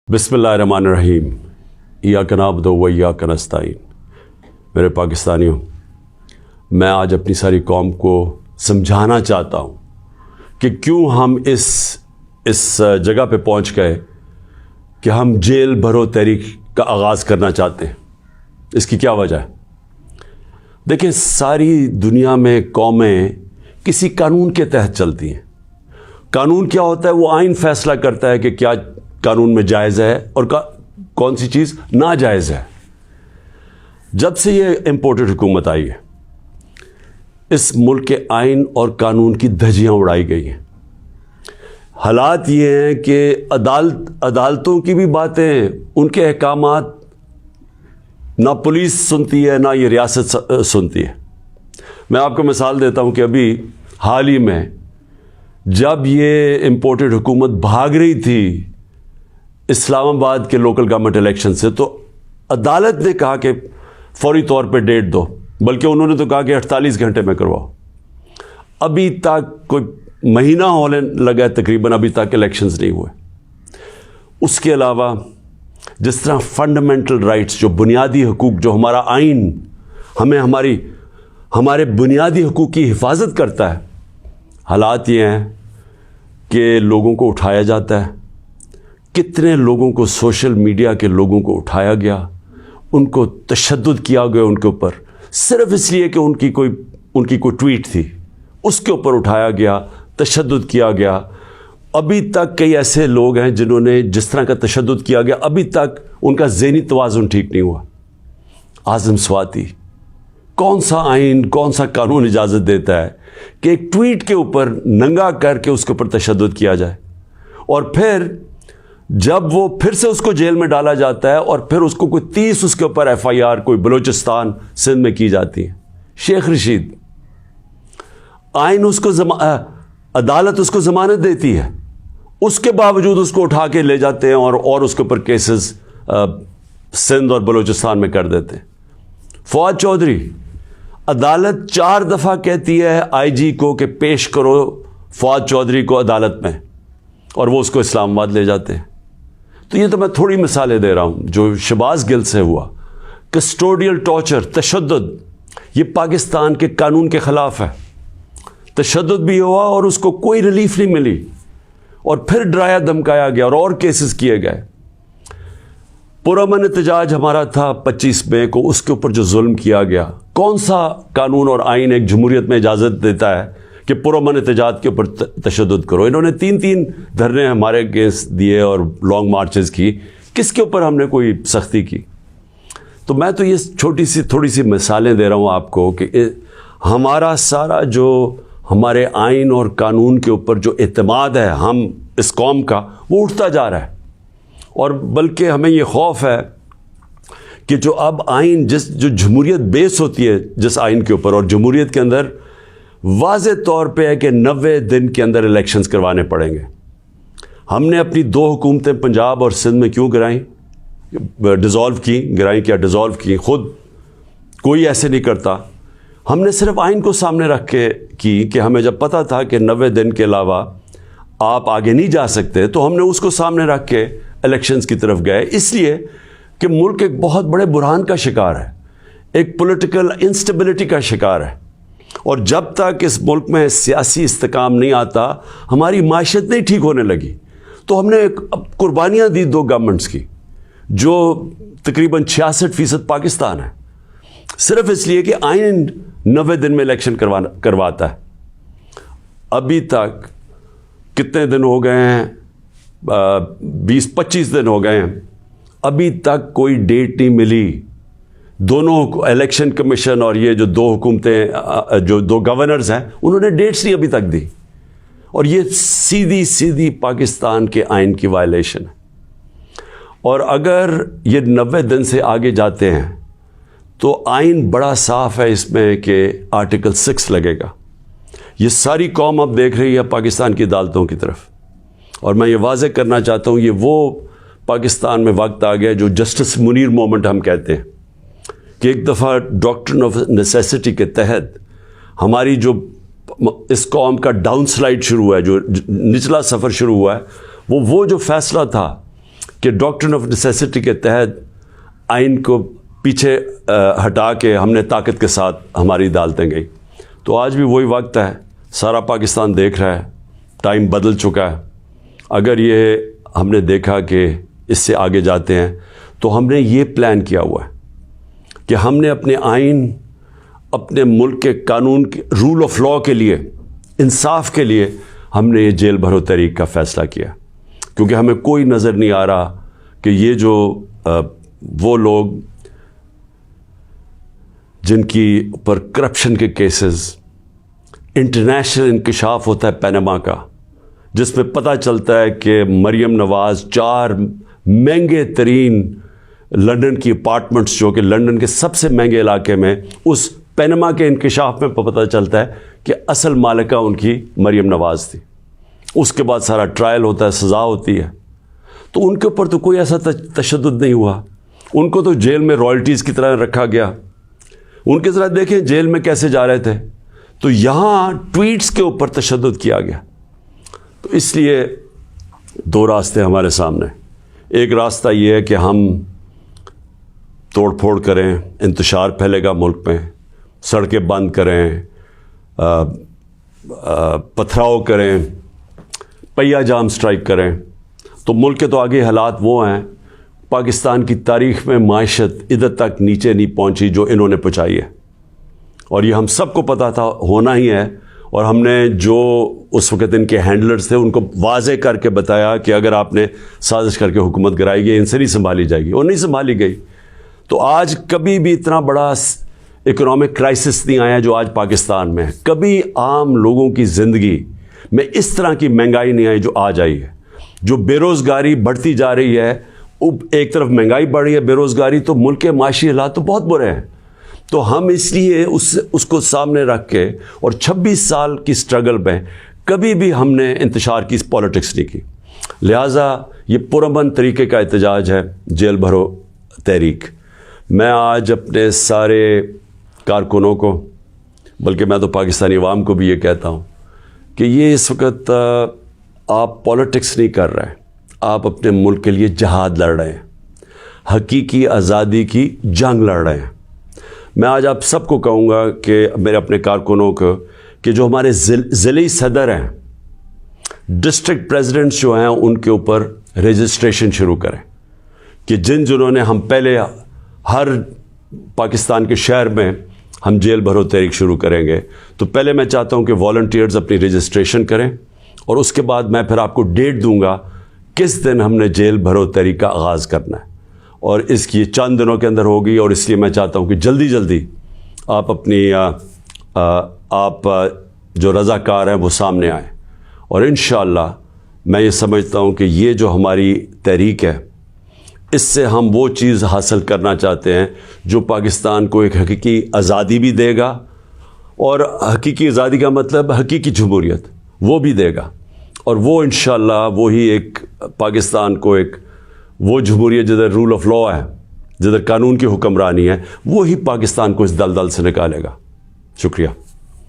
बिस्मिल्लाहिर्रहमानिर्रहीम। इय्याका नअबुदु व इय्याका नस्तईन। मेरे पाकिस्तानियों, मैं आज अपनी सारी कौम को समझाना चाहता हूँ कि क्यों हम इस जगह पे पहुँच गए कि हम जेल भरो तहरीक का आगाज़ करना चाहते हैं। इसकी क्या वजह है? देखिए, सारी दुनिया में कौमें किसी कानून के तहत चलती हैं। कानून क्या होता है? वो आइन फैसला करता है कि क्या कानून में जायज़ है और कौन सी चीज़ नाजायज़ है। जब से ये इम्पोर्टेड हुकूमत आई है, इस मुल्क के आइन और कानून की धज्जियाँ उड़ाई गई हैं। हालात ये हैं कि अदालतों की भी बातें, उनके अहकामात ना पुलिस सुनती है, ना ये रियासत सुनती है। मैं आपको मिसाल देता हूँ कि अभी हाल ही में जब ये इम्पोर्टेड हुकूमत भाग रही थी इस्लामाबाद के लोकल गवर्नमेंट इलेक्शन से, तो अदालत ने कहा कि फौरी तौर पे डेट दो, बल्कि उन्होंने तो कहा कि 48 घंटे में करवाओ। अभी तक कोई महीना होने लगा है तकरीबन, अभी तक इलेक्शंस नहीं हुए। उसके अलावा जिस तरह फंडामेंटल राइट्स, जो बुनियादी हकूक़, जो हमारा आइन हमें हमारे बुनियादी हकूक़ की हिफाजत करता है, हालात ये हैं कि लोगों को उठाया जाता है। कितने लोगों को, सोशल मीडिया के लोगों को उठाया गया, उनको तशद्दुद किया गया उनके ऊपर, सिर्फ इसलिए कि उनकी कोई ट्वीट थी, उसके ऊपर उठाया गया, तशद्दुद किया गया। अभी तक कई ऐसे लोग हैं जिन्होंने जिस तरह का तशद्दुद किया गया, अभी तक उनका ज़हनी तवाज़ुन ठीक नहीं हुआ। आज़म स्वाति, कौन सा आइन, कौन सा कानून इजाज़त देता है कि एक ट्वीट के ऊपर नंगा करके उसके ऊपर तशद्दुद किया जाए, और फिर जब वो फिर से उसको जेल में डाला जाता है और फिर उसको कोई 30 उसके ऊपर FIR कोई बलूचिस्तान सिंध में की जाती है। शेख रशीद, आइन उसको अदालत उसको ज़मानत देती है, उसके बावजूद उसको उठा के ले जाते हैं और उसके ऊपर केसेस सिंध और बलूचिस्तान में कर देते हैं। फवाद चौधरी, अदालत 4 दफ़ा कहती है IG को कि पेश करो फवाद चौधरी को अदालत में, और वो उसको इस्लामाबाद ले जाते हैं। तो ये तो मैं थोड़ी मिसालें दे रहा हूँ। जो शहबाज गिल से हुआ, कस्टोडियल टॉर्चर, तशद्दुद, ये पाकिस्तान के कानून के ख़िलाफ़ है। तशद्दुद भी हुआ और उसको कोई रिलीफ नहीं मिली, और फिर डराया धमकाया गया और केसेस किए गए। पुरअमन एहतजाज हमारा था 25 मई को, उसके ऊपर जो जुल्म किया गया, कौन सा कानून और आइन एक जमहूरियत में इजाज़त देता है कि पुरअमन एहतजाज के ऊपर तशद्दुद करो? इन्होंने 3-3 धरने हमारे अगेंस्ट दिए और लॉन्ग मार्चेस की। किसके ऊपर हमने कोई सख्ती की? तो मैं तो ये थोड़ी सी मिसालें दे रहा हूँ आपको कि हमारा सारा जो हमारे आइन और कानून के ऊपर जो एतमाद है हम इस कौम का, वो उठता जा रहा है। और बल्कि हमें ये खौफ है कि जो अब आइन, जो जमहूरियत बेस होती है जिस आइन के ऊपर, और जमहूरियत के अंदर वाज़े तौर पे है कि 90 दिन के अंदर इलेक्शंस करवाने पड़ेंगे। हमने अपनी 2 हुकूमतें पंजाब और सिंध में क्यों गिराई, डिज़ोल्व की? खुद कोई ऐसे नहीं करता। हमने सिर्फ आइन को सामने रख के की कि हमें जब पता था कि 90 दिन के अलावा आप आगे नहीं जा सकते, तो हमने उसको सामने रख के इलेक्शंस की तरफ गए, इसलिए कि मुल्क एक बहुत बड़े बुरहान का शिकार है, एक पॉलिटिकल इंस्टेबिलिटी का शिकार है। और जब तक इस मुल्क में सियासी इस्तेकाम नहीं आता, हमारी माशत नहीं ठीक होने लगी। तो हमने अब कुर्बानियाँ दी 2 गवर्नमेंट्स की, जो तकरीबन 66% पाकिस्तान है, सिर्फ इसलिए कि आइन 90 दिन में इलेक्शन करवाता है। अभी तक कितने दिन हो गए हैं? 20-25 दिन हो गए हैं, अभी तक कोई डेट नहीं मिली। दोनों इलेक्शन कमीशन और ये जो 2 हुकूमतें, जो 2 गवर्नर्स हैं, उन्होंने डेट्स नहीं अभी तक दी, और ये सीधी पाकिस्तान के आइन की वायलेशन है। और अगर ये 90 दिन से आगे जाते हैं तो आइन बड़ा साफ है इसमें कि आर्टिकल 6 लगेगा। ये सारी कौम अब देख रही है पाकिस्तान की अदालतों की तरफ, और मैं ये वाज़ेह करना चाहता हूँ, ये वो पाकिस्तान में वक्त आ गया जो जस्टिस मुनीर मोमेंट हम कहते हैं, कि एक दफ़ा डॉक्ट्रिन ऑफ नेसेसिटी के तहत हमारी जो इस कौम का डाउन स्लाइड शुरू हुआ है, जो निचला सफ़र शुरू हुआ है, वो जो फैसला था کہ ڈاکٹرن آف نیسیسٹی کے تحت آئین کو پیچھے ہٹا کے ہم نے طاقت کے ساتھ ہماری عدالتیں گئی. تو آج بھی وہی وقت ہے, سارا پاکستان دیکھ رہا ہے, ٹائم بدل چکا ہے. اگر یہ ہم نے دیکھا کہ اس سے آگے جاتے ہیں تو ہم نے یہ پلان کیا ہوا ہے کہ ہم نے اپنے آئین, اپنے ملک کے قانون کے رول آف لاء کے لیے, انصاف کے لیے ہم نے یہ جیل بھرو تحریک کا فیصلہ کیا, کیونکہ ہمیں کوئی نظر نہیں آ رہا کہ یہ جو وہ لوگ جن کی پر کرپشن کے کیسز, انٹرنیشنل انکشاف ہوتا ہے پینما کا, جس میں پتہ چلتا ہے کہ مریم نواز 4 مہنگے ترین لنڈن کی اپارٹمنٹس, جو کہ لنڈن کے سب سے مہنگے علاقے میں, اس پینما کے انکشاف میں پتہ چلتا ہے کہ اصل مالکہ ان کی مریم نواز تھی. اس کے بعد سارا ٹرائل ہوتا ہے, سزا ہوتی ہے. تو ان کے اوپر تو کوئی ایسا تشدد نہیں ہوا, ان کو تو جیل میں رائلٹیز کی طرح رکھا گیا. ان کے ذرا دیکھیں جیل میں کیسے جا رہے تھے. تو یہاں ٹویٹس کے اوپر تشدد کیا گیا. تو اس لیے 2 راستے ہمارے سامنے. ایک راستہ یہ ہے کہ ہم توڑ پھوڑ کریں, انتشار پھیلے گا ملک میں, سڑکیں بند کریں, پتھراؤ کریں, پہیا جام سٹرائک کریں. تو ملک کے تو آگے حالات وہ ہیں, پاکستان کی تاریخ میں معیشت ادھر تک نیچے نہیں پہنچی جو انہوں نے پہنچائی ہے, اور یہ ہم سب کو پتہ تھا ہونا ہی ہے. اور ہم نے جو اس وقت ان کے ہینڈلرز تھے ان کو واضح کر کے بتایا کہ اگر آپ نے سازش کر کے حکومت گرائی گئی, ان سے نہیں سنبھالی جائے گی, اور نہیں سنبھالی گئی. تو آج کبھی بھی اتنا بڑا اکنامک کرائسس نہیں آیا جو آج پاکستان میں ہے. کبھی عام لوگوں کی زندگی میں اس طرح کی مہنگائی نہیں آئی جو آج آئی ہے. جو بے روزگاری بڑھتی جا رہی ہے, ایک طرف مہنگائی بڑھ رہی ہے, بے روزگاری, تو ملک کے معاشی حالات تو بہت برے ہیں. تو ہم اس لیے اس کو سامنے رکھ کے, اور 26 سال کی سٹرگل میں کبھی بھی ہم نے انتشار کی پالیٹکس نہیں کی. لہٰذا یہ پرامن طریقے کا احتجاج ہے جیل بھرو تحریک. میں آج اپنے سارے کارکنوں کو, بلکہ میں تو پاکستانی عوام کو بھی یہ کہتا ہوں کہ یہ اس وقت آپ پالیٹکس نہیں کر رہے ہیں, آپ اپنے ملک کے لیے جہاد لڑ رہے ہیں, حقیقی آزادی کی جنگ لڑ رہے ہیں. میں آج آپ سب کو کہوں گا کہ میرے اپنے کارکنوں کو کہ جو ہمارے ضلعی صدر ہیں, ڈسٹرکٹ پریزیڈنٹس جو ہیں, ان کے اوپر رجسٹریشن شروع کریں کہ جنہوں نے ہم پہلے ہر پاکستان کے شہر میں ہم جیل بھرو تحریک شروع کریں گے. تو پہلے میں چاہتا ہوں کہ والنٹیئرز اپنی رجسٹریشن کریں, اور اس کے بعد میں پھر آپ کو ڈیٹ دوں گا کس دن ہم نے جیل بھرو تحریک کا آغاز کرنا ہے, اور اس کی چند دنوں کے اندر ہوگی. اور اس لیے میں چاہتا ہوں کہ جلدی جلدی آپ اپنی آپ جو رضاکار ہیں وہ سامنے آئیں. اور انشاءاللہ میں یہ سمجھتا ہوں کہ یہ جو ہماری تحریک ہے, اس سے ہم وہ چیز حاصل کرنا چاہتے ہیں جو پاکستان کو ایک حقیقی آزادی بھی دے گا, اور حقیقی آزادی کا مطلب حقیقی جمہوریت وہ بھی دے گا. اور وہ انشاءاللہ وہی ایک پاکستان کو ایک وہ جمہوریت جدھر رول آف لاء ہے, جدھر قانون کی حکمرانی ہے, وہی پاکستان کو اس دلدل سے نکالے گا. شکریہ.